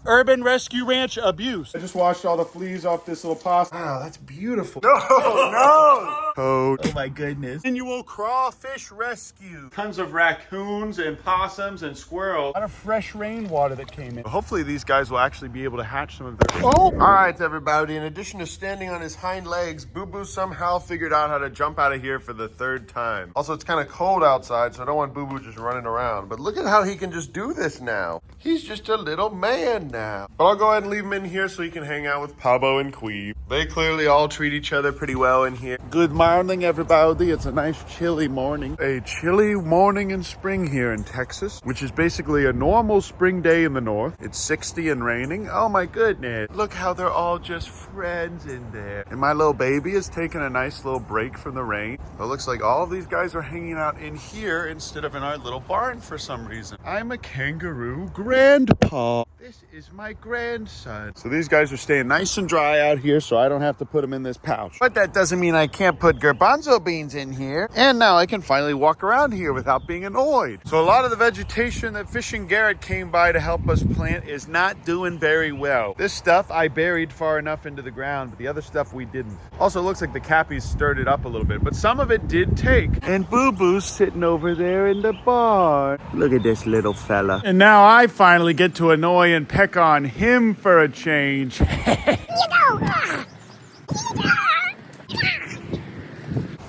Urban Rescue Ranch abuse. I just washed all the fleas off this little possum. Wow, that's beautiful. No, no. Code. Oh my goodness. Annual crawfish rescue. Tons of raccoons and possums and squirrels. A lot of fresh rainwater that came in. Hopefully these guys will actually be able to hatch some of their... Oh! All right, everybody. In addition to standing on his hind legs, Boo Boo somehow figured out how to jump out of here for the third time. Also, it's kind of cold outside, so I don't want Boo Boo just running around. But look at how he can just do this now. He's just a little man now. But I'll go ahead and leave him in here so he can hang out with Pablo and Queeb. They clearly all treat each other pretty well in here. Good morning, everybody. It's a nice chilly morning. A chilly morning in spring here in Texas, which is basically a normal spring day in the north. It's 60 and raining. Oh my goodness. Look how they're all just friends in there. And my little baby is taking a nice little break from the rain. It looks like all of these guys are hanging out in here instead of in our little barn for some reason. I'm a kangaroo grandpa. This is my grandson. So these guys are staying nice and dry out here so I don't have to put them in this pouch. But that doesn't mean I can't put garbanzo beans in here. And now I can finally walk around here without being annoyed. So a lot of the vegetation that Fishing Garrett came by to help us plant is not doing very well. This stuff I buried far enough into the ground, but the other stuff we didn't. Also, it looks like the cappies stirred it up a little bit, but some of it did take. And Boo Boo's sitting over there in the barn. Look at this little fella. And now I finally get to annoy and peck on him for a change.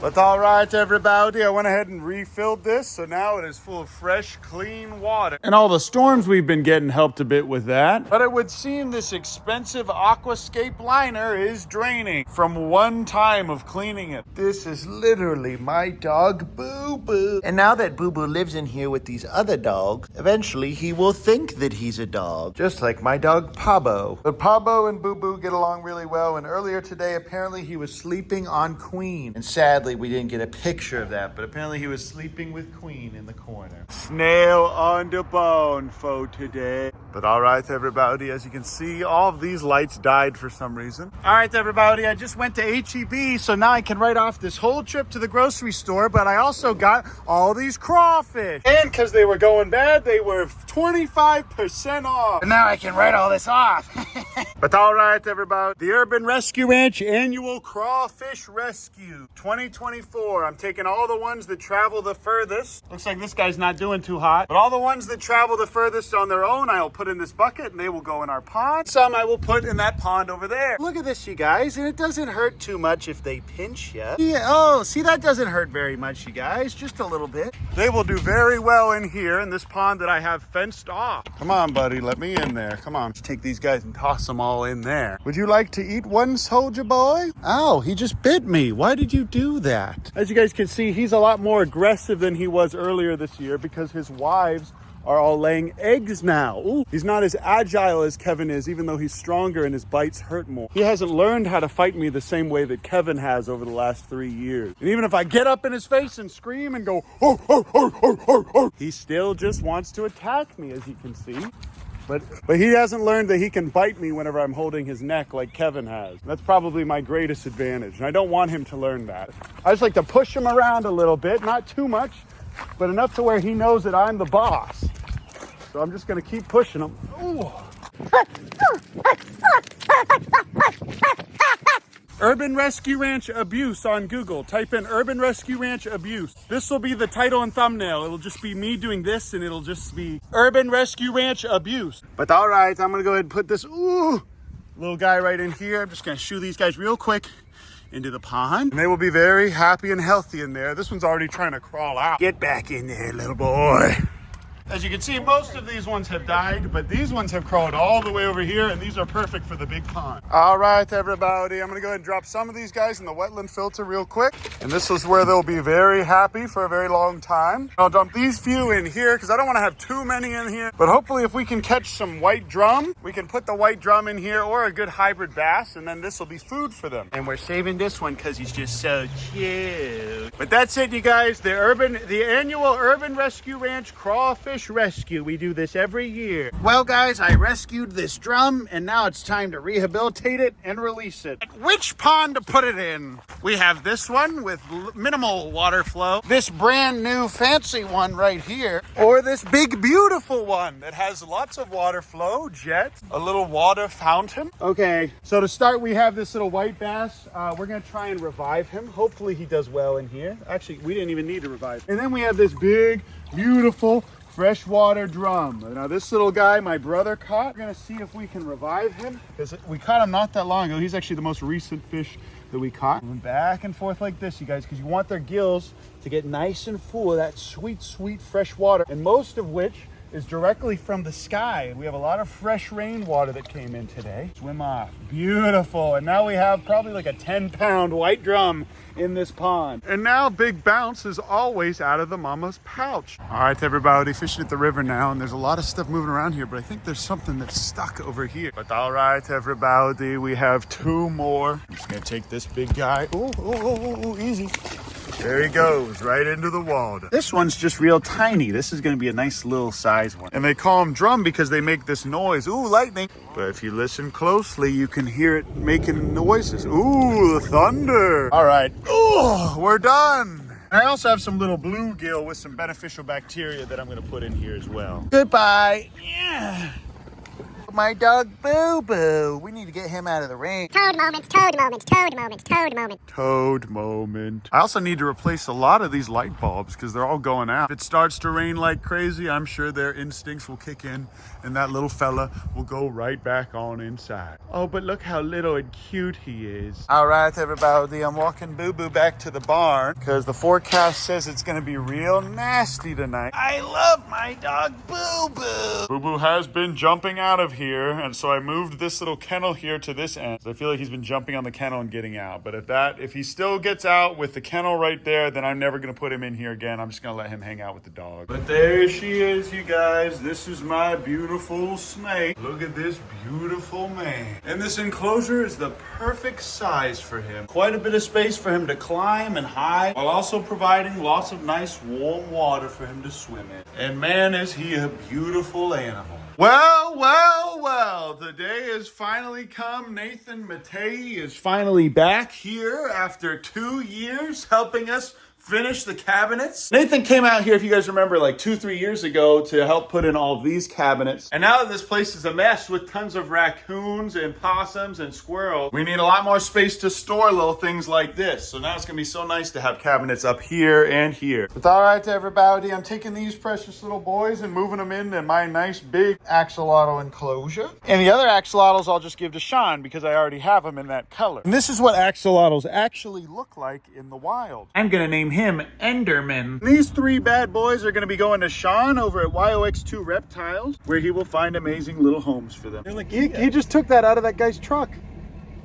But all right, everybody, I went ahead and refilled this, so now it is full of fresh, clean water. And all the storms we've been getting helped a bit with that. But it would seem this expensive aquascape liner is draining from one time of cleaning it. This is literally my dog, Boo Boo. And now that Boo Boo lives in here with these other dogs, eventually he will think that he's a dog, just like my dog, Pablo. But Pablo and Boo Boo get along really well, and earlier today, apparently he was sleeping on Queen. And sadly, we didn't get a picture of that, but apparently he was sleeping with Queen in the corner. Snail on the bone for today. But all right, everybody, as you can see, all of these lights died for some reason. All right, everybody, I just went to H-E-B, so now I can write off this whole trip to the grocery store, but I also got all these crawfish. And because they were going bad, they were 25% off. And now I can write all this off. But all right, everybody, the Urban Rescue Ranch Annual Crawfish Rescue 2024. I'm taking all the ones that travel the furthest. Looks like this guy's not doing too hot. But all the ones that travel the furthest on their own, I'll put in this bucket and they will go in our pond. Some I will put in that pond over there. Look at this, you guys. And it doesn't hurt too much if they pinch you. Yeah, oh, see, that doesn't hurt very much, you guys. Just a little bit. They will do very well in here in this pond that I have fenced off. Come on, buddy. Let me in there. Come on. Let's take these guys and toss them all in there. Would you like to eat one, soldier boy? Ow, he just bit me. Why did you do that? As you guys can see, he's a lot more aggressive than he was earlier this year because his wives are all laying eggs now. Ooh, he's not as agile as Kevin is, even though he's stronger and his bites hurt more. He hasn't learned how to fight me the same way that Kevin has over the last 3 years. And even if I get up in his face and scream and go, oh, oh, oh, oh, oh, oh, he still just wants to attack me, as you can see. But he hasn't learned that he can bite me whenever I'm holding his neck like Kevin has. That's probably my greatest advantage, and I don't want him to learn that. I just like to push him around a little bit, not too much, but enough to where he knows that I'm the boss. So I'm just gonna keep pushing him. Ooh. Urban Rescue Ranch abuse on Google. Type in Urban Rescue Ranch abuse. This will be the title and thumbnail. It'll just be me doing this and it'll just be Urban Rescue Ranch abuse. But all right, I'm gonna go ahead and put this little guy right in here. I'm just gonna shoo these guys real quick into the pond. And they will be very happy and healthy in there. This one's already trying to crawl out. Get back in there, little boy. As you can see, most of these ones have died, but these ones have crawled all the way over here, and these are perfect for the big pond. All right, everybody, I'm gonna go ahead and drop some of these guys in the wetland filter real quick. And this is where they'll be very happy for a very long time. I'll dump these few in here because I don't wanna have too many in here. But hopefully if we can catch some white drum, we can put the white drum in here or a good hybrid bass, and then this will be food for them. And we're saving this one because he's just so cute. But that's it, you guys. The annual Urban Rescue Ranch Crawfish fish rescue. We do this every year. Well, guys, I rescued this drum, and now it's time to rehabilitate it and release it. Which pond to put it in? We have this one with minimal water flow, this brand new fancy one right here, or this big beautiful one that has lots of water flow, jet, a little water fountain. Okay, so to start, we have this little white bass. We're gonna try and revive him. Hopefully he does well in here. Actually, we didn't even need to revive him. And then we have this big, beautiful freshwater drum. Now this little guy my brother caught. We're gonna see if we can revive him, because we caught him not that long ago. He's actually the most recent fish that we caught. Moving back and forth like this, you guys, because you want their gills to get nice and full of that sweet, sweet fresh water, and most of which is directly from the sky. And we have a lot of fresh rainwater that came in today. Swim off. Beautiful. And now we have probably like a 10-pound white drum in this pond. And now Big Bounce is always out of the mama's pouch. All right, everybody, fishing at the river now, and there's a lot of stuff moving around here, but I think there's something that's stuck over here. But all right, everybody, we have 2 more. I'm just gonna take this big guy. Oh, easy. There he goes, right into the water. This one's just real tiny. This is gonna be a nice little size one. And they call them drum because they make this noise. Ooh, lightning. But if you listen closely, you can hear it making noises. Ooh, the thunder. All right, ooh, we're done. I also have some little bluegill with some beneficial bacteria that I'm gonna put in here as well. Goodbye. Yeah. My dog Boo Boo. We need to get him out of the rain. Toad moment, toad moment, toad moment, toad moment. Toad moment. I also need to replace a lot of these light bulbs because they're all going out. If it starts to rain like crazy, I'm sure their instincts will kick in and that little fella will go right back on inside. Oh, but look how little and cute he is. All right, everybody, I'm walking Boo Boo back to the barn because the forecast says it's gonna be real nasty tonight. I love my dog Boo Boo. Boo Boo has been jumping out of here, and so I moved this little kennel here to this end. I feel like he's been jumping on the kennel and getting out, but if he still gets out with the kennel right there, then I'm never gonna put him in here again. I'm just gonna let him hang out with the dog. But there she is, you guys. This is my beautiful snake. Look at this beautiful man. And this enclosure is the perfect size for him. Quite a bit of space for him to climb and hide, while also providing lots of nice warm water for him to swim in. And man, is he a beautiful animal. Well, the day has finally come. Nathan Matei is finally back here after 2 years helping us finish the cabinets. Nathan came out here, if you guys remember, like 2-3 years ago to help put in all of these cabinets. And now that this place is a mess with tons of raccoons and possums and squirrels, we need a lot more space to store little things like this. So now it's gonna be so nice to have cabinets up here and here. But all right, everybody, I'm taking these precious little boys and moving them into my nice big axolotl enclosure. And the other axolotls I'll just give to Sean because I already have them in that color. And this is what axolotls actually look like in the wild. I'm gonna name him Enderman. These 3 bad boys are going to be going to Sean over at YOX2 Reptiles, where he will find amazing little homes for them. Like, he just took that out of that guy's truck.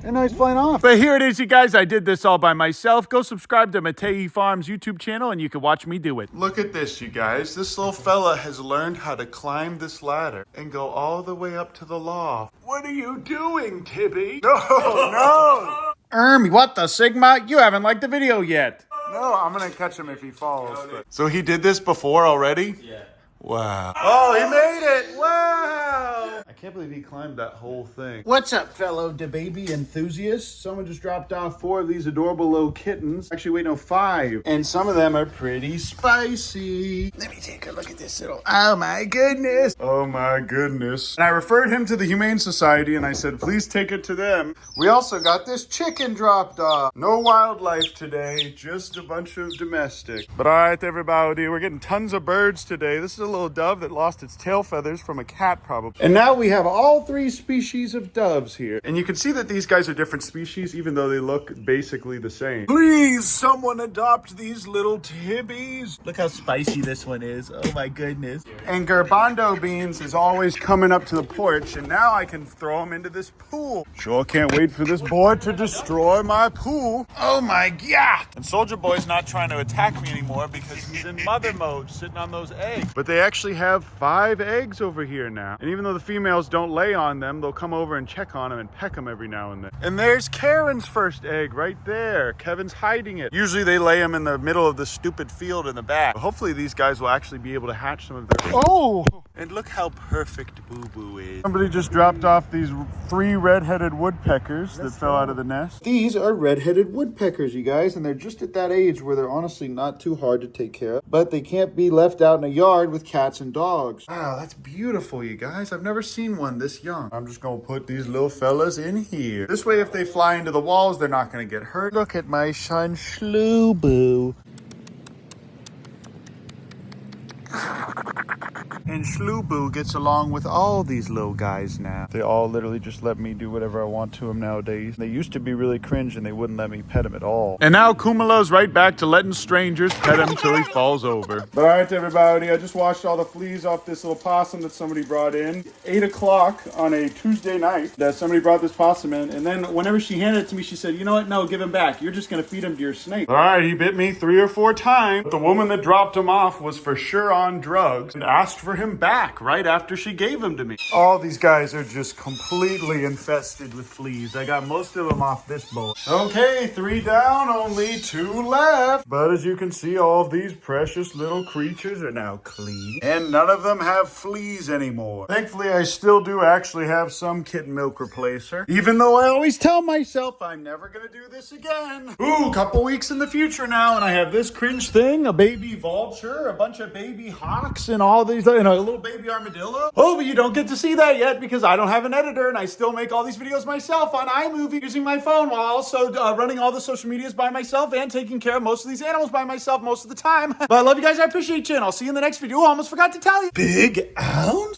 And now he's flying off. But here it is, you guys. I did this all by myself. Go subscribe to Matei Farms YouTube channel and you can watch me do it. Look at this, you guys. This little fella has learned how to climb this ladder and go all the way up to the loft. What are you doing, Tibby? No. What the Sigma? You haven't liked the video yet. No, I'm gonna catch him if he falls. So he did this before already? Yeah. Wow. Oh, he made it! Wow! I can't believe he climbed that whole thing. What's up, fellow DeBaby enthusiasts? Someone just dropped off 4 of these adorable little kittens. Actually, wait, no, 5. And some of them are pretty spicy. Let me take a look at this little... Oh, my goodness. Oh, my goodness. And I referred him to the Humane Society, and I said, please take it to them. We also got this chicken dropped off. No wildlife today, just a bunch of domestic. But all right, everybody, we're getting tons of birds today. This is a little dove that lost its tail feathers from a cat, probably. And now we have all 3 species of doves here. And you can see that these guys are different species, even though they look basically the same. Please, someone adopt these little tibbies. Look how spicy this one is. Oh my goodness. And Garbanzo beans is always coming up to the porch, and now I can throw them into this pool. Sure can't wait for this boy to destroy my pool. Oh my God. And Soldier Boy's not trying to attack me anymore because he's in mother mode, sitting on those eggs. But they actually have 5 eggs over here now. And even even though the females don't lay on them, they'll come over and check on them and peck them every now and then. And there's Karen's first egg right there. Kevin's hiding it. Usually they lay them in the middle of the stupid field in the back. But hopefully these guys will actually be able to hatch some of their... Oh! And look how perfect Boo Boo is. Somebody just dropped off these 3 red-headed woodpeckers that fell out of the nest. These are red-headed woodpeckers, you guys, and they're just at that age where they're honestly not too hard to take care of, but they can't be left out in a yard with cats and dogs. Wow, that's beautiful, you guys. I've never seen one this young. I'm just gonna put these little fellas in here. This way, if they fly into the walls, they're not gonna get hurt. Look at my son, Sloo Boo. And Sloo gets along with all these little guys now. They all literally just let me do whatever I want to him nowadays. They used to be really cringe and they wouldn't let me pet him at all. And now Kumalo's right back to letting strangers pet him till he falls over. But all right, everybody, I just washed all the fleas off this little possum that somebody brought in. 8 o'clock on a Tuesday night that somebody brought this possum in. And then whenever she handed it to me, she said, you know what? No, give him back. You're just going to feed him to your snake. All right, he bit me 3 or 4 times. But the woman that dropped him off was for sure on drugs and asked for him back right after she gave him to me. All these guys are just completely infested with fleas. I got most of them off this bowl. Okay, 3 down, only 2 left. But as you can see, all of these precious little creatures are now clean. And none of them have fleas anymore. Thankfully, I still do actually have some kitten milk replacer. Even though I always tell myself I'm never gonna do this again. Ooh, couple weeks in the future now, and I have this cringe thing, a baby vulture, a bunch of baby hawks, and all these, a little baby armadillo. Oh, but you don't get to see that yet because I don't have an editor and I still make all these videos myself on iMovie using my phone while also running all the social medias by myself and taking care of most of these animals by myself most of the time. But I love you guys. I appreciate you. And I'll see you in the next video. Oh, I almost forgot to tell you. Big Ounce?